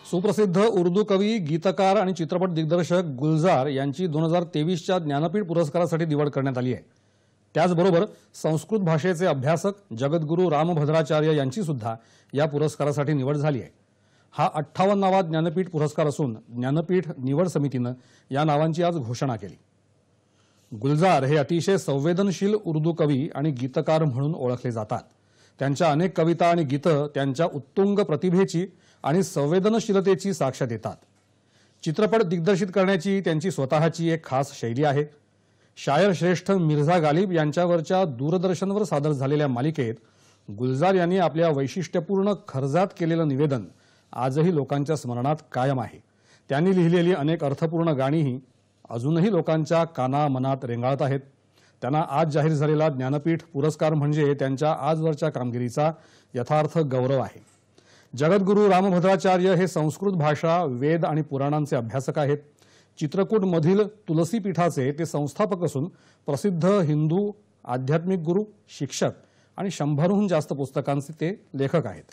सुप्रसिद्ध उर्दू कवी, गीतकार आणि चित्रपट दिग्दर्शक गुलजार यांची 2023च्या ज्ञानपीठ पुरस्कारासाठी निवड करण्यात आली आहे। त्याचबरोबर संस्कृत भाषेचे अभ्यासक जगद्गुरू रामभद्राचार्य यांची सुद्धा या पुरस्कारासाठी निवड झाली आहे। हा 58वा ज्ञानपीठ पुरस्कार असून ज्ञानपीठ निवड समितीने या नावांची आज घोषणा केली। गुलजार हे अतिशय संवेदनशील उर्दू कवी आणि गीतकार म्हणून ओळखले जातात। त्यांच्या अनेक कविता आणि गीतं त्यांच्या उत्तुंग प्रतिभेची आणि संवेदनशीलतेची साक्ष देतात। चित्रपट दिग्दर्शित करण्याची त्यांची स्वतःची एक खास शैली आहे। शायर श्रेष्ठ मिर्झा गालिब यांच्यावरच्या दूरदर्शनवर सादर झालेल्या मालिकेत गुलजार यांनी आपल्या वैशिष्ट्यपूर्ण खर्जात केलेलं निवेदन आजही लोकांच्या स्मरणात कायम आहे। त्यांनी लिहिलेली अनेक अर्थपूर्ण गाणीही अजूनही लोकांच्या कानामनात रेंगाळत आहेत। त्यांना आज जाहीर झालेला ज्ञानपीठ पुरस्कार म्हणजे त्यांच्या आजवरच्या कामगिरीचा यथार्थ गौरव आहे। जगद्गुरू रामभद्राचार्य हे संस्कृत भाषा, वेद आणि पुराणांचे अभ्यासक आहेत। चित्रकूटमधील तुलसी पीठाचे ते संस्थापक असून प्रसिद्ध हिंदू आध्यात्मिक गुरु, शिक्षक आणि 100हून जास्त पुस्तकांचे ते लेखक आहेत।